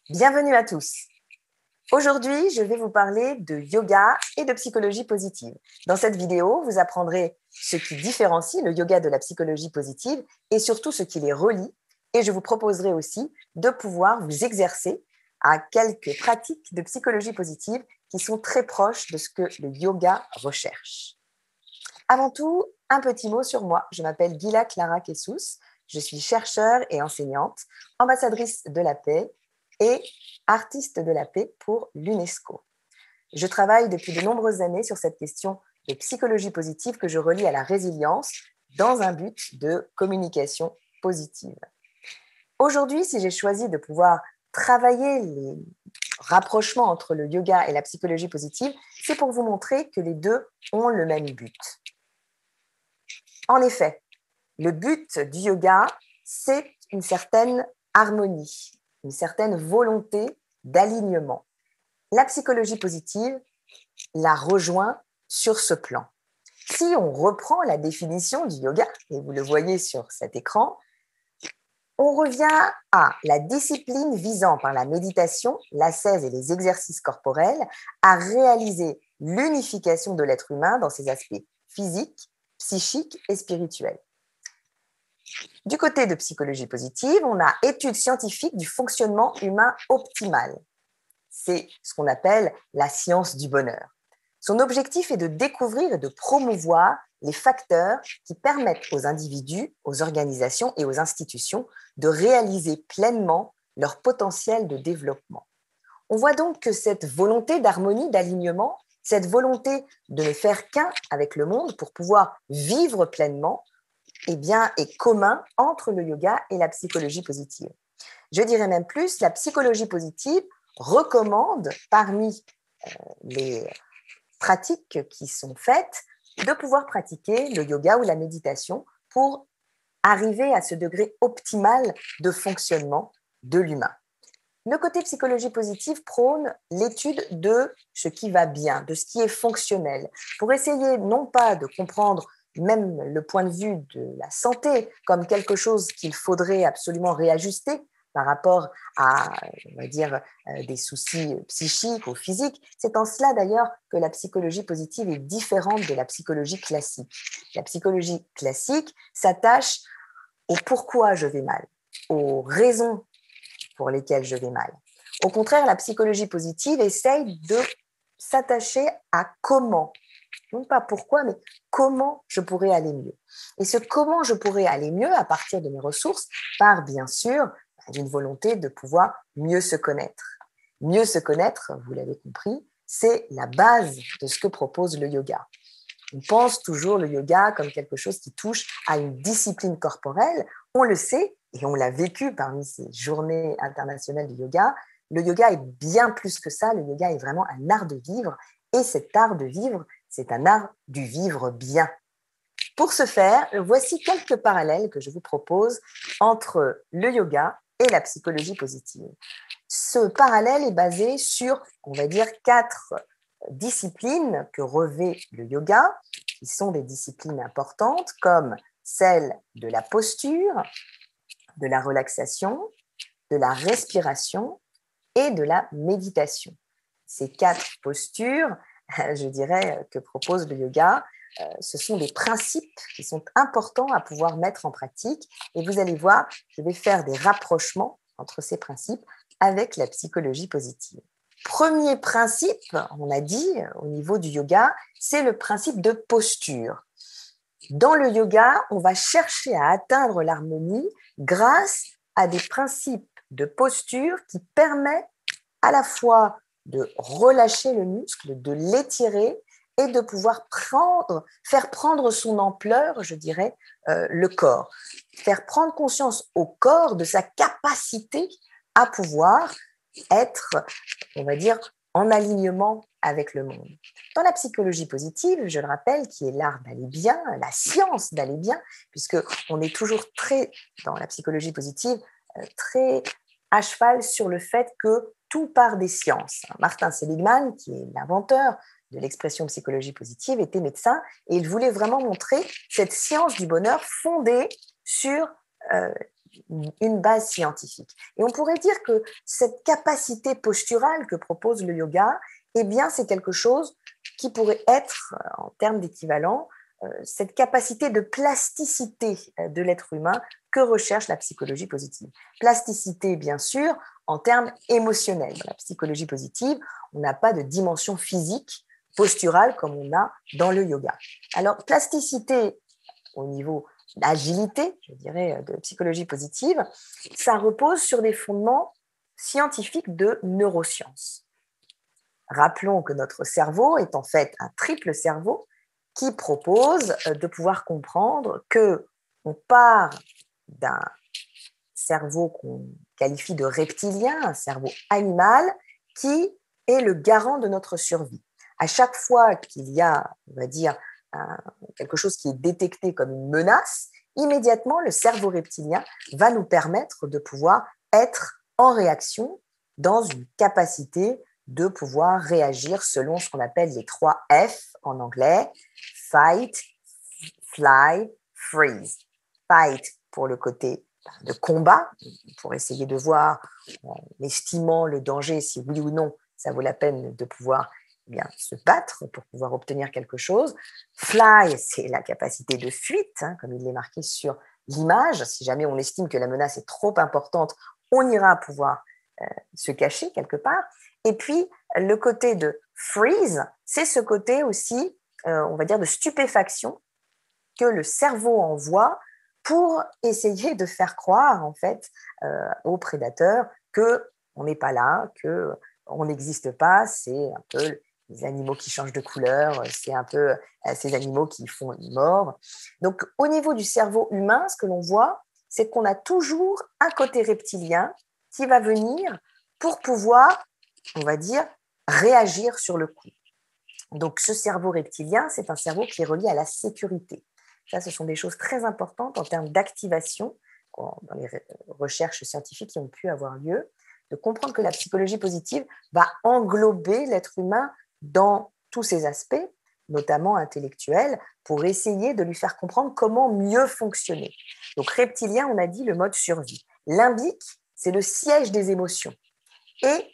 Bienvenue à tous. Aujourd'hui, je vais vous parler de yoga et de psychologie positive. Dans cette vidéo, vous apprendrez ce qui différencie le yoga de la psychologie positive et surtout ce qui les relie. Et je vous proposerai aussi de pouvoir vous exercer à quelques pratiques de psychologie positive qui sont très proches de ce que le yoga recherche. Avant tout, un petit mot sur moi. Je m'appelle Gila Clara Kessous. Je suis chercheure et enseignante, ambassadrice de la paix et artiste de la paix pour l'UNESCO. Je travaille depuis de nombreuses années sur cette question de psychologie positive que je relie à la résilience dans un but de communication positive. Aujourd'hui, si j'ai choisi de pouvoir travailler les rapprochements entre le yoga et la psychologie positive, c'est pour vous montrer que les deux ont le même but. En effet, le but du yoga, c'est une certaine harmonie, une certaine volonté d'alignement. La psychologie positive la rejoint sur ce plan. Si on reprend la définition du yoga, et vous le voyez sur cet écran, on revient à la discipline visant par la méditation, l'ascèse et les exercices corporels à réaliser l'unification de l'être humain dans ses aspects physiques, psychiques et spirituels. Du côté de psychologie positive, on a études scientifiques du fonctionnement humain optimal. C'est ce qu'on appelle la science du bonheur. Son objectif est de découvrir et de promouvoir les facteurs qui permettent aux individus, aux organisations et aux institutions de réaliser pleinement leur potentiel de développement. On voit donc que cette volonté d'harmonie, d'alignement, cette volonté de ne faire qu'un avec le monde pour pouvoir vivre pleinement, est commun entre le yoga et la psychologie positive. Je dirais même plus, la psychologie positive recommande parmi les pratiques qui sont faites de pouvoir pratiquer le yoga ou la méditation pour arriver à ce degré optimal de fonctionnement de l'humain. Le côté psychologie positive prône l'étude de ce qui va bien, de ce qui est fonctionnel, pour essayer non pas de comprendre même le point de vue de la santé comme quelque chose qu'il faudrait absolument réajuster par rapport à, on va dire, des soucis psychiques ou physiques. C'est en cela d'ailleurs que la psychologie positive est différente de la psychologie classique. La psychologie classique s'attache au pourquoi je vais mal, aux raisons pour lesquelles je vais mal. Au contraire, la psychologie positive essaye de s'attacher à comment, non pas pourquoi, mais comment je pourrais aller mieux. Et ce comment je pourrais aller mieux à partir de mes ressources part bien sûr d'une volonté de pouvoir mieux se connaître. Mieux se connaître, vous l'avez compris, c'est la base de ce que propose le yoga. On pense toujours le yoga comme quelque chose qui touche à une discipline corporelle. On le sait et on l'a vécu parmi ces journées internationales du yoga. Le yoga est bien plus que ça. Le yoga est vraiment un art de vivre. Et cet art de vivre, c'est un art du vivre bien. Pour ce faire, voici quelques parallèles que je vous propose entre le yoga et la psychologie positive. Ce parallèle est basé sur, on va dire, 4 disciplines que revêt le yoga, qui sont des disciplines importantes, comme celle de la posture, de la relaxation, de la respiration et de la méditation. Ces 4 postures, je dirais, que propose le yoga, ce sont des principes qui sont importants à pouvoir mettre en pratique. Et vous allez voir, je vais faire des rapprochements entre ces principes avec la psychologie positive. Premier principe, on a dit au niveau du yoga, c'est le principe de posture. Dans le yoga, on va chercher à atteindre l'harmonie grâce à des principes de posture qui permettent à la fois de relâcher le muscle, de l'étirer et de pouvoir faire prendre son ampleur, je dirais, le corps. Faire prendre conscience au corps de sa capacité à pouvoir être, on va dire, en alignement avec le monde. Dans la psychologie positive, je le rappelle, qui est l'art d'aller bien, la science d'aller bien, puisqu'on est toujours dans la psychologie positive, très à cheval sur le fait que tout part des sciences. Martin Seligman, qui est l'inventeur de l'expression psychologie positive, était médecin et il voulait vraiment montrer cette science du bonheur fondée sur une base scientifique. Et on pourrait dire que cette capacité posturale que propose le yoga, eh bien, c'est quelque chose qui pourrait être, en termes d'équivalent, cette capacité de plasticité de l'être humain que recherche la psychologie positive. Plasticité, bien sûr, en termes émotionnels. Dans la psychologie positive, on n'a pas de dimension physique, posturale, comme on a dans le yoga. Alors, plasticité au niveau d'agilité, je dirais, de psychologie positive, ça repose sur des fondements scientifiques de neurosciences. Rappelons que notre cerveau est en fait un triple cerveau qui propose de pouvoir comprendre qu'on part d'un cerveau qu'on qualifie de reptilien, un cerveau animal, qui est le garant de notre survie. À chaque fois qu'il y a, on va dire, quelque chose qui est détecté comme une menace, immédiatement, le cerveau reptilien va nous permettre de pouvoir être en réaction dans une capacité de pouvoir réagir selon ce qu'on appelle les 3 F en anglais, fight, fly, freeze. Fight pour le côté de combat, pour essayer de voir, en estimant le danger, si oui ou non ça vaut la peine de pouvoir bien se battre pour pouvoir obtenir quelque chose. Fly, c'est la capacité de fuite, comme il est marqué sur l'image. Si jamais on estime que la menace est trop importante, on ira pouvoir se cacher quelque part. Et puis, le côté de freeze, c'est ce côté aussi, on va dire, de stupéfaction que le cerveau envoie pour essayer de faire croire, en fait, aux prédateurs qu'on n'est pas là, qu'on n'existe pas. C'est un peu les animaux qui changent de couleur, c'est un peu ces animaux qui font une mort. Donc, au niveau du cerveau humain, ce que l'on voit, c'est qu'on a toujours un côté reptilien qui va venir pour pouvoir, on va dire, réagir sur le coup. Donc, ce cerveau reptilien, c'est un cerveau qui est relié à la sécurité. Ça, ce sont des choses très importantes en termes d'activation dans les recherches scientifiques qui ont pu avoir lieu, de comprendre que la psychologie positive va englober l'être humain dans tous ses aspects, notamment intellectuels, pour essayer de lui faire comprendre comment mieux fonctionner. Donc, reptilien, on a dit le mode survie. Limbique, c'est le siège des émotions. Et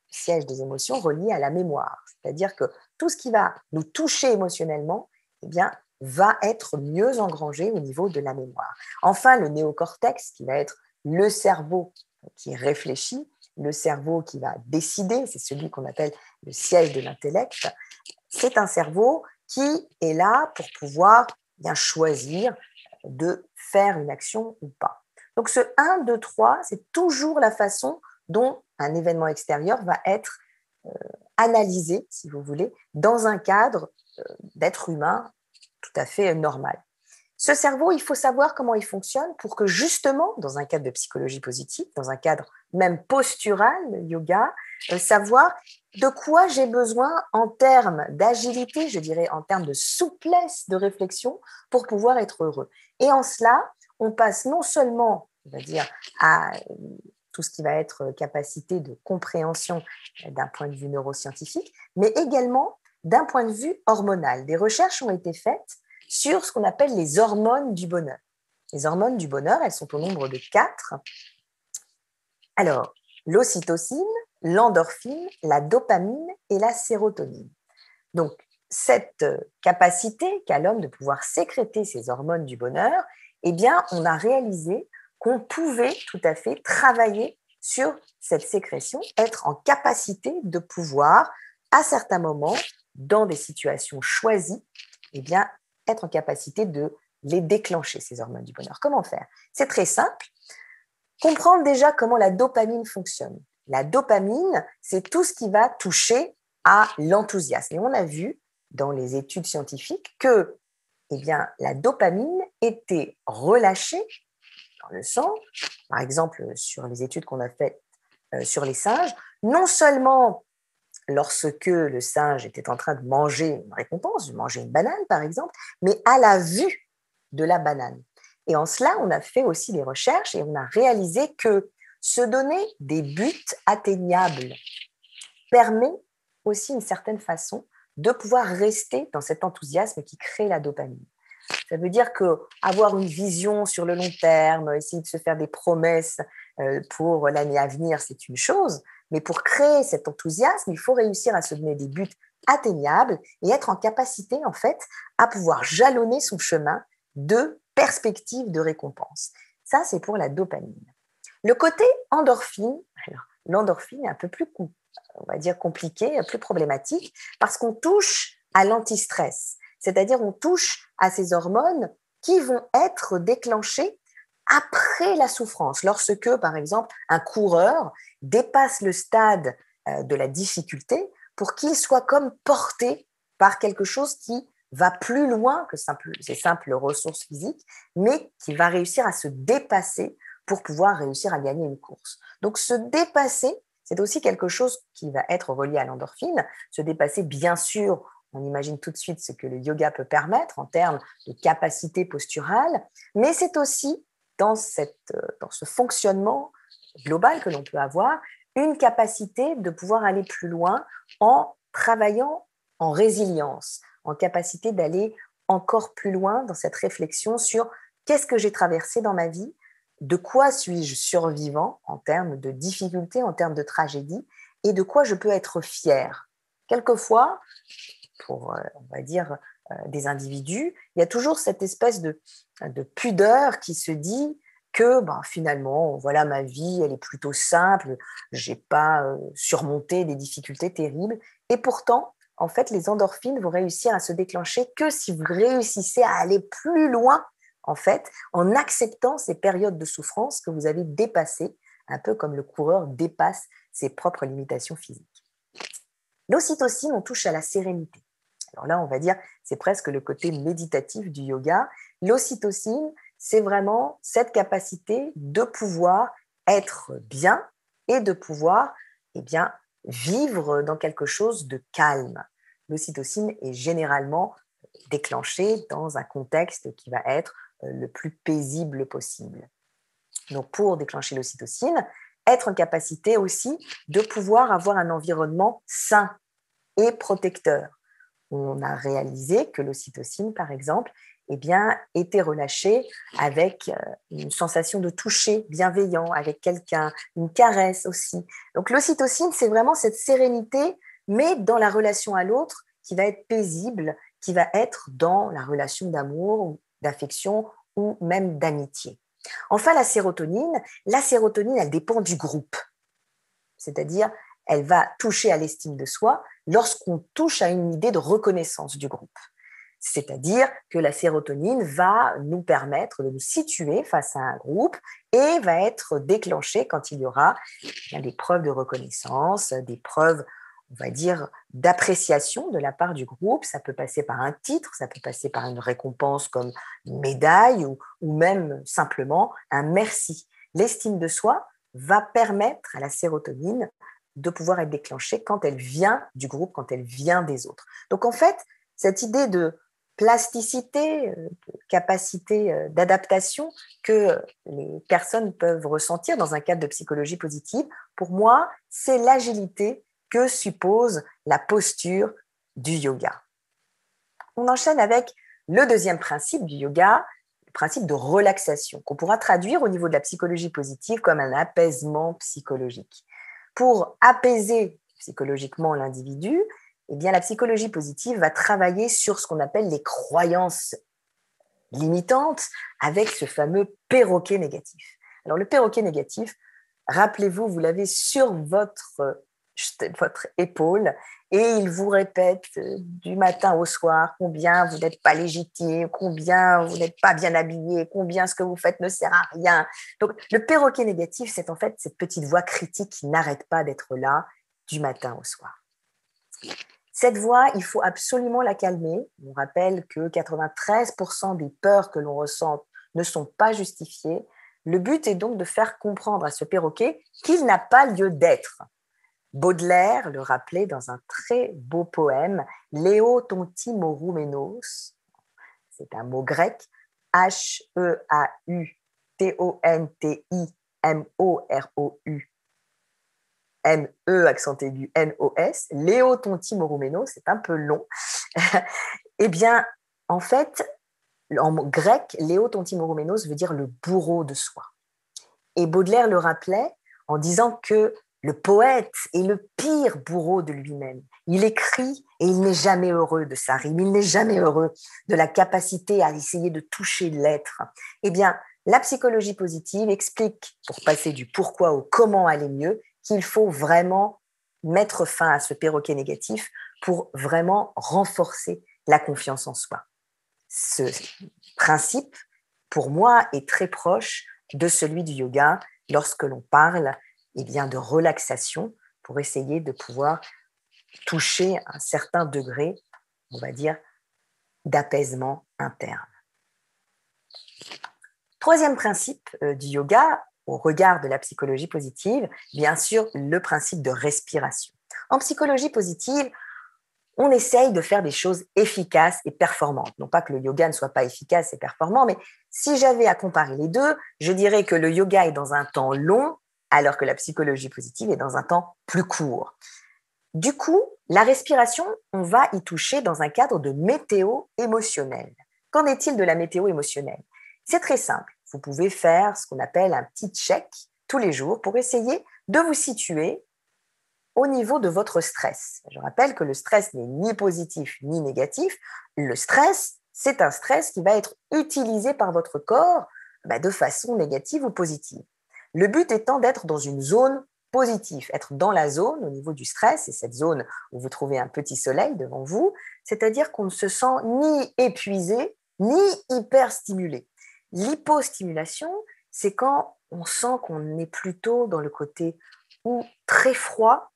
siège des émotions relié à la mémoire. C'est-à-dire que tout ce qui va nous toucher émotionnellement, eh bien, va être mieux engrangé au niveau de la mémoire. Enfin, le néocortex, qui va être le cerveau qui réfléchit, le cerveau qui va décider, c'est celui qu'on appelle le siège de l'intellect, c'est un cerveau qui est là pour pouvoir bien choisir de faire une action ou pas. Donc ce 1, 2, 3, c'est toujours la façon dont un événement extérieur va être analysé, si vous voulez, dans un cadre d'être humain tout à fait normal. Ce cerveau, il faut savoir comment il fonctionne pour que justement, dans un cadre de psychologie positive, dans un cadre même postural, yoga, savoir de quoi j'ai besoin en termes d'agilité, je dirais en termes de souplesse de réflexion pour pouvoir être heureux. Et en cela, on passe non seulement, on va dire, à tout ce qui va être capacité de compréhension d'un point de vue neuroscientifique, mais également d'un point de vue hormonal. Des recherches ont été faites sur ce qu'on appelle les hormones du bonheur. Les hormones du bonheur, elles sont au nombre de 4. Alors, l'ocytocine, l'endorphine, la dopamine et la sérotonine. Donc, cette capacité qu'a l'homme de pouvoir sécréter ces hormones du bonheur, eh bien, on a réalisé qu'on pouvait tout à fait travailler sur cette sécrétion, être en capacité de pouvoir, à certains moments, dans des situations choisies, eh bien, être en capacité de les déclencher, ces hormones du bonheur. Comment faire? C'est très simple. Comprendre déjà comment la dopamine fonctionne. La dopamine, c'est tout ce qui va toucher à l'enthousiasme. Et on a vu dans les études scientifiques que eh bien, la dopamine était relâchée dans le sang, par exemple sur les études qu'on a faites sur les singes, non seulement lorsque le singe était en train de manger une récompense, de manger une banane par exemple, mais à la vue de la banane. Et en cela, on a fait aussi des recherches et on a réalisé que se donner des buts atteignables permet aussi une certaine façon de pouvoir rester dans cet enthousiasme qui crée la dopamine. Ça veut dire qu'avoir une vision sur le long terme, essayer de se faire des promesses pour l'année à venir, c'est une chose. Mais pour créer cet enthousiasme, il faut réussir à se donner des buts atteignables et être en capacité, en fait, à pouvoir jalonner son chemin de perspectives de récompense. Ça, c'est pour la dopamine. Le côté endorphine, alors, l'endorphine est un peu plus, on va dire, compliqué, plus problématique, parce qu'on touche à l'antistress, c'est-à-dire on touche à ces hormones qui vont être déclenchées après la souffrance, lorsque, par exemple, un coureur dépasse le stade de la difficulté pour qu'il soit comme porté par quelque chose qui va plus loin que ces simples ressources physiques, mais qui va réussir à se dépasser pour pouvoir réussir à gagner une course. Donc, se dépasser, c'est aussi quelque chose qui va être relié à l'endorphine. Se dépasser, bien sûr, on imagine tout de suite ce que le yoga peut permettre en termes de capacité posturale, mais c'est aussi dans ce fonctionnement global que l'on peut avoir, une capacité de pouvoir aller plus loin en travaillant en résilience, en capacité d'aller encore plus loin dans cette réflexion sur qu'est-ce que j'ai traversé dans ma vie, de quoi suis-je survivant en termes de difficultés, en termes de tragédie, et de quoi je peux être fier. Quelquefois, pour, on va dire, des individus, il y a toujours cette espèce de pudeur qui se dit que finalement, voilà, ma vie, elle est plutôt simple, je n'ai pas surmonté des difficultés terribles. Et pourtant, en fait, les endorphines vont réussir à se déclencher que si vous réussissez à aller plus loin, en fait, en acceptant ces périodes de souffrance que vous avez dépassées, un peu comme le coureur dépasse ses propres limitations physiques. L'ocytocine, on touche à la sérénité. Alors là, on va dire, c'est presque le côté méditatif du yoga. L'ocytocine, c'est vraiment cette capacité de pouvoir être bien et de pouvoir vivre dans quelque chose de calme. L'ocytocine est généralement déclenchée dans un contexte qui va être le plus paisible possible. Donc, pour déclencher l'ocytocine, être en capacité aussi de pouvoir avoir un environnement sain et protecteur. On a réalisé que l'ocytocine, par exemple, était relâchée avec une sensation de toucher bienveillant avec quelqu'un, une caresse aussi. Donc l'ocytocine, c'est vraiment cette sérénité, mais dans la relation à l'autre, qui va être paisible, qui va être dans la relation d'amour, d'affection ou même d'amitié. Enfin, la sérotonine, elle dépend du groupe. C'est-à-dire, elle va toucher à l'estime de soi lorsqu'on touche à une idée de reconnaissance du groupe. C'est-à-dire que la sérotonine va nous permettre de nous situer face à un groupe et va être déclenchée quand il y aura des preuves de reconnaissance, des preuves, on va dire, d'appréciation de la part du groupe. Ça peut passer par un titre, ça peut passer par une récompense comme une médaille ou même simplement un merci. L'estime de soi va permettre à la sérotonine de pouvoir être déclenchée quand elle vient du groupe, quand elle vient des autres. Donc en fait, cette idée de plasticité, de capacité d'adaptation que les personnes peuvent ressentir dans un cadre de psychologie positive, pour moi, c'est l'agilité que suppose la posture du yoga. On enchaîne avec le deuxième principe du yoga, le principe de relaxation, qu'on pourra traduire au niveau de la psychologie positive comme un apaisement psychologique. Pour apaiser psychologiquement l'individu, la psychologie positive va travailler sur ce qu'on appelle les croyances limitantes avec ce fameux perroquet négatif. Alors, le perroquet négatif, rappelez-vous, vous l'avez sur votre épaule et il vous répète du matin au soir combien vous n'êtes pas légitime, combien vous n'êtes pas bien habillé, combien ce que vous faites ne sert à rien. Donc, le perroquet négatif, c'est en fait cette petite voix critique qui n'arrête pas d'être là du matin au soir. Cette voix, il faut absolument la calmer. On rappelle que 93% des peurs que l'on ressent ne sont pas justifiées. Le but est donc de faire comprendre à ce perroquet qu'il n'a pas lieu d'être. Baudelaire le rappelait dans un très beau poème, Léo tonti moroumenos, c'est un mot grec, H-E-A-U-T-O-N-T-I-M-O-R-O-U, M-E accent aigu N-O-S, Léo tonti moroumenos, c'est un peu long. En fait, En grec, Léo Tontimoroménos veut dire le bourreau de soi. Et Baudelaire le rappelait en disant que le poète est le pire bourreau de lui-même. Il écrit et il n'est jamais heureux de sa rime, il n'est jamais heureux de la capacité à essayer de toucher l'être. Eh bien, la psychologie positive explique, pour passer du pourquoi au comment aller mieux, qu'il faut vraiment mettre fin à ce perroquet négatif pour vraiment renforcer la confiance en soi. Ce principe, pour moi, est très proche de celui du yoga lorsque l'on parle de relaxation pour essayer de pouvoir toucher un certain degré, on va dire, d'apaisement interne. Troisième principe du yoga, au regard de la psychologie positive, bien sûr, le principe de respiration. En psychologie positive, on essaye de faire des choses efficaces et performantes. Non pas que le yoga ne soit pas efficace et performant, mais si j'avais à comparer les deux, je dirais que le yoga est dans un temps long, alors que la psychologie positive est dans un temps plus court. Du coup, la respiration, on va y toucher dans un cadre de météo émotionnelle. Qu'en est-il de la météo émotionnelle? C'est très simple. Vous pouvez faire ce qu'on appelle un petit check tous les jours pour essayer de vous situer au niveau de votre stress. Je rappelle que le stress n'est ni positif ni négatif. Le stress, c'est un stress qui va être utilisé par votre corps de façon négative ou positive. Le but étant d'être dans une zone positive, être dans la zone au niveau du stress, et cette zone où vous trouvez un petit soleil devant vous, c'est-à-dire qu'on ne se sent ni épuisé, ni hyper stimulé. L'hypostimulation, c'est quand on sent qu'on est plutôt dans le côté ou très froid,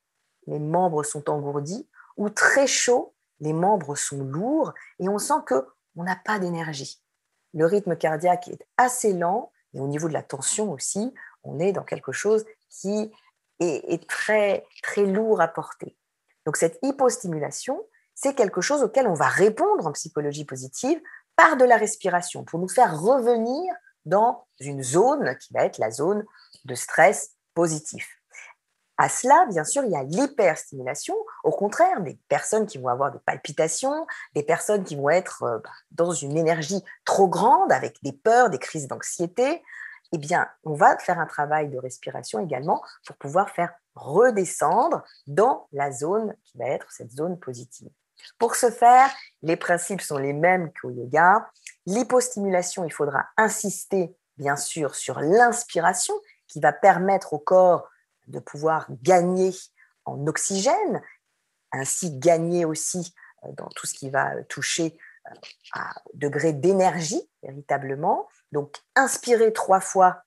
les membres sont engourdis, ou très chaud, les membres sont lourds, et on sent qu'on n'a pas d'énergie. Le rythme cardiaque est assez lent, et au niveau de la tension aussi, on est dans quelque chose qui est très, très lourd à porter. Donc cette hypostimulation, c'est quelque chose auquel on va répondre en psychologie positive par de la respiration, pour nous faire revenir dans une zone qui va être la zone de stress positif. À cela, bien sûr, il y a l'hyperstimulation. Au contraire, des personnes qui vont avoir des palpitations, des personnes qui vont être dans une énergie trop grande, avec des peurs, des crises d'anxiété. Eh bien, on va faire un travail de respiration également pour pouvoir faire redescendre dans la zone qui va être cette zone positive. Pour ce faire, les principes sont les mêmes qu'au yoga. L'hypostimulation, il faudra insister, bien sûr, sur l'inspiration qui va permettre au corps de pouvoir gagner en oxygène, ainsi gagner aussi dans tout ce qui va toucher à degré d'énergie véritablement. Donc, inspirer 3 fois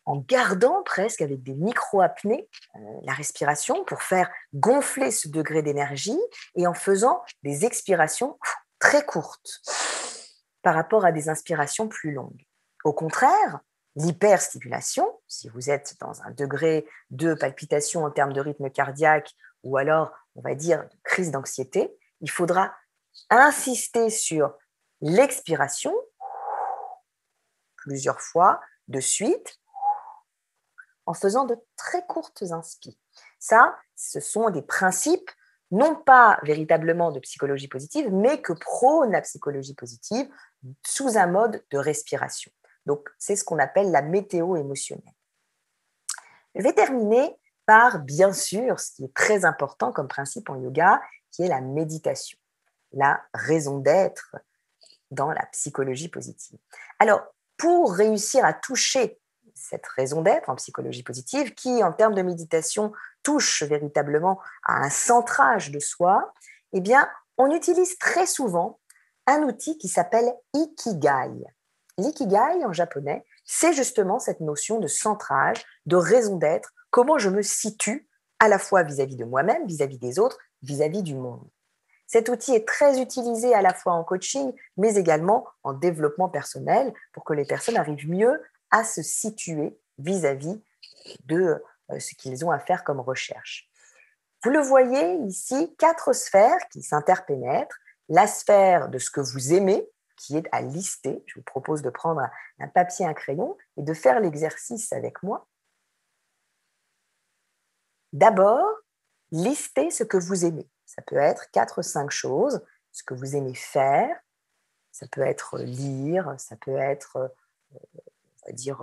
en gardant presque avec des micro-apnées la respiration pour faire gonfler ce degré d'énergie et en faisant des expirations très courtes par rapport à des inspirations plus longues. Au contraire, l'hyperstimulation, si vous êtes dans un degré de palpitation en termes de rythme cardiaque ou alors, on va dire, de crise d'anxiété, il faudra insister sur l'expiration plusieurs fois de suite en faisant de très courtes inspires. Ça, ce sont des principes non pas véritablement de psychologie positive, mais que prône la psychologie positive sous un mode de respiration. Donc, c'est ce qu'on appelle la météo émotionnelle. Je vais terminer par, bien sûr, ce qui est très important comme principe en yoga, qui est la méditation, la raison d'être dans la psychologie positive. Alors, pour réussir à toucher cette raison d'être en psychologie positive, qui, en termes de méditation, touche véritablement à un centrage de soi, eh bien, on utilise très souvent un outil qui s'appelle Ikigai. L'ikigai, en japonais, c'est justement cette notion de centrage, de raison d'être, comment je me situe à la fois vis-à-vis de moi-même, vis-à-vis des autres, vis-à-vis du monde. Cet outil est très utilisé à la fois en coaching, mais également en développement personnel pour que les personnes arrivent mieux à se situer vis-à-vis de ce qu'ils ont à faire comme recherche. Vous le voyez ici, 4 sphères qui s'interpénètrent. La sphère de ce que vous aimez, qui est à lister. Je vous propose de prendre un papier, un crayon et de faire l'exercice avec moi. D'abord, listez ce que vous aimez. Ça peut être 4 ou 5 choses, ce que vous aimez faire, Ça peut être lire, ça peut être, on va dire,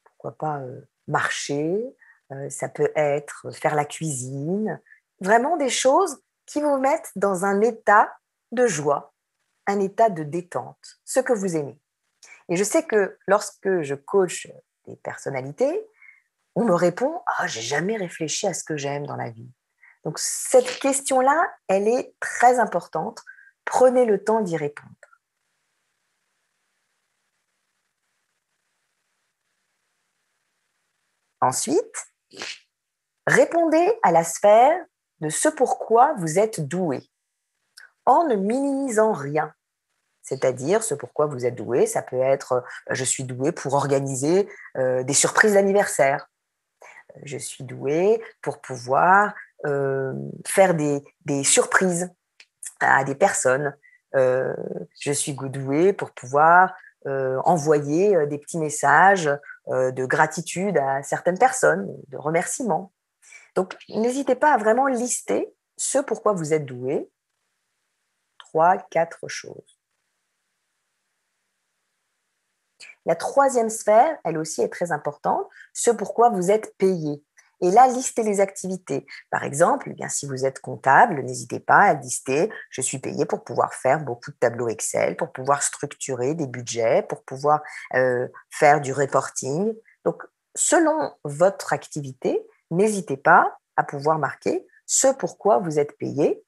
pourquoi pas marcher, ça peut être faire la cuisine. Vraiment des choses qui vous mettent dans un état de joie, un état de détente, ce que vous aimez. Et je sais que lorsque je coach des personnalités, on me répond: «Ah, j'ai jamais réfléchi à ce que j'aime dans la vie». Donc cette question-là, elle est très importante. Prenez le temps d'y répondre. Ensuite, répondez à la sphère de ce pourquoi vous êtes doué, en ne minimisant rien. C'est-à-dire, ce pourquoi vous êtes doué, ça peut être je suis doué pour organiser des surprises d'anniversaire. Je suis doué pour pouvoir faire des surprises à des personnes. Je suis doué pour pouvoir envoyer des petits messages de gratitude à certaines personnes, de remerciements. Donc, n'hésitez pas à vraiment lister ce pourquoi vous êtes doué, 3, 4 choses. La troisième sphère, elle aussi est très importante, ce pourquoi vous êtes payé. Et là, listez les activités. Par exemple, eh bien, si vous êtes comptable, n'hésitez pas à lister, je suis payé pour pouvoir faire beaucoup de tableaux Excel, pour pouvoir structurer des budgets, pour pouvoir faire du reporting. Donc, selon votre activité, n'hésitez pas à pouvoir marquer ce pourquoi vous êtes payé.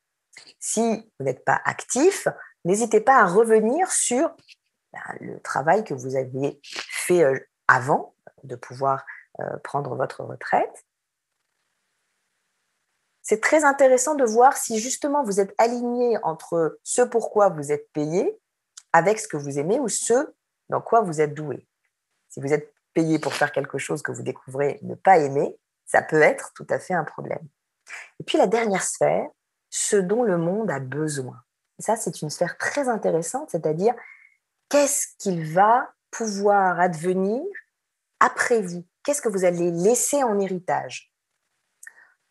Si vous n'êtes pas actif, n'hésitez pas à revenir sur le travail que vous aviez fait avant de pouvoir prendre votre retraite. C'est très intéressant de voir si justement vous êtes aligné entre ce pourquoi vous êtes payé avec ce que vous aimez ou ce dans quoi vous êtes doué. Si vous êtes payé pour faire quelque chose que vous découvrez ne pas aimer, ça peut être tout à fait un problème. Et puis la dernière sphère, ce dont le monde a besoin. Et ça, c'est une sphère très intéressante, c'est-à-dire qu'est-ce qu'il va pouvoir advenir après vous? Qu'est-ce que vous allez laisser en héritage?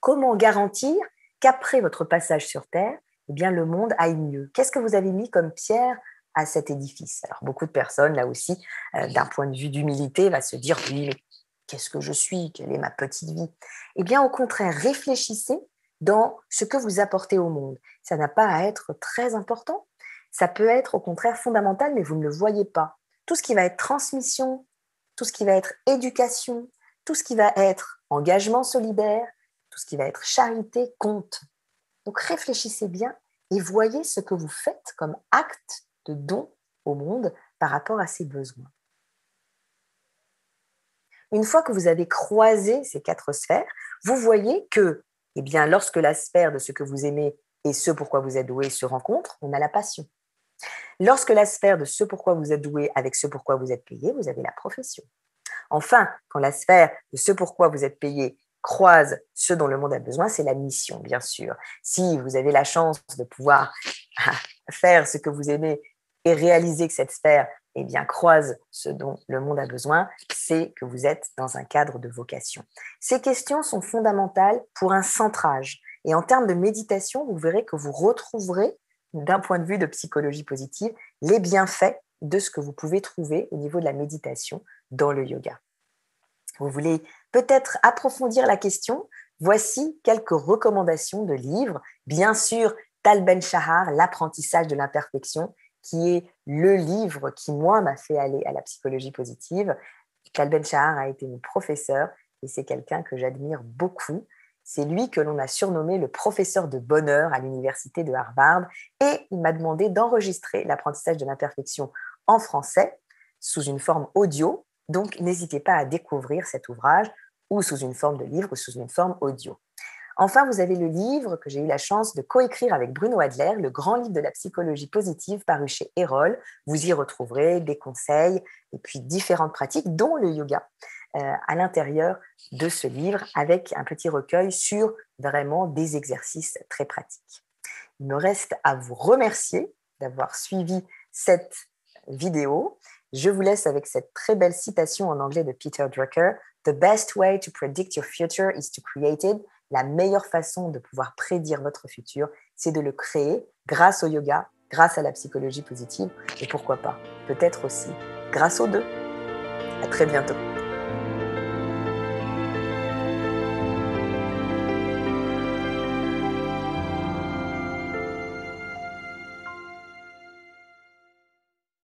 Comment garantir qu'après votre passage sur Terre, eh bien, le monde aille mieux? Qu'est-ce que vous avez mis comme pierre à cet édifice? Alors, beaucoup de personnes, là aussi, d'un point de vue d'humilité, va se dire, oui, mais qu'est-ce que je suis? Quelle est ma petite vie? Eh bien, au contraire, réfléchissez dans ce que vous apportez au monde. Ça n'a pas à être très important. Ça peut être, au contraire, fondamental, mais vous ne le voyez pas. Tout ce qui va être transmission, tout ce qui va être éducation, tout ce qui va être engagement solidaire, tout ce qui va être charité compte. Donc réfléchissez bien et voyez ce que vous faites comme acte de don au monde par rapport à ses besoins. Une fois que vous avez croisé ces 4 sphères, vous voyez que, eh bien, lorsque la sphère de ce que vous aimez et ce pourquoi vous êtes doué se rencontrent, on a la passion. Lorsque la sphère de ce pourquoi vous êtes doué avec ce pourquoi vous êtes payé, vous avez la profession. Enfin, quand la sphère de ce pourquoi vous êtes payé croise ce dont le monde a besoin, c'est la mission, bien sûr. Si vous avez la chance de pouvoir faire ce que vous aimez et réaliser que cette sphère eh bien, croise ce dont le monde a besoin, c'est que vous êtes dans un cadre de vocation. Ces questions sont fondamentales pour un centrage. Et en termes de méditation, vous verrez que vous retrouverez, d'un point de vue de psychologie positive, les bienfaits de ce que vous pouvez trouver au niveau de la méditation dans le yoga. Vous voulez peut-être approfondir la question? Voici quelques recommandations de livres. Bien sûr, Tal Ben-Shahar, L'apprentissage de l'imperfection, qui est le livre qui, moi, m'a fait aller à la psychologie positive. Tal Ben-Shahar a été mon professeur et c'est quelqu'un que j'admire beaucoup. C'est lui que l'on a surnommé le professeur de bonheur à l'université de Harvard et il m'a demandé d'enregistrer l'apprentissage de l'imperfection en français sous une forme audio. Donc, n'hésitez pas à découvrir cet ouvrage ou sous une forme de livre ou sous une forme audio. Enfin, vous avez le livre que j'ai eu la chance de coécrire avec Bruno Adler, le grand livre de la psychologie positive paru chez Erol. Vous y retrouverez des conseils et puis différentes pratiques, dont le yoga, à l'intérieur de ce livre avec un petit recueil sur vraiment des exercices très pratiques. Il me reste à vous remercier d'avoir suivi cette vidéo. Je vous laisse avec cette très belle citation en anglais de Peter Drucker. The best way to predict your future is to create it. La meilleure façon de pouvoir prédire votre futur, c'est de le créer grâce au yoga, grâce à la psychologie positive et pourquoi pas, peut-être aussi grâce aux deux. À très bientôt.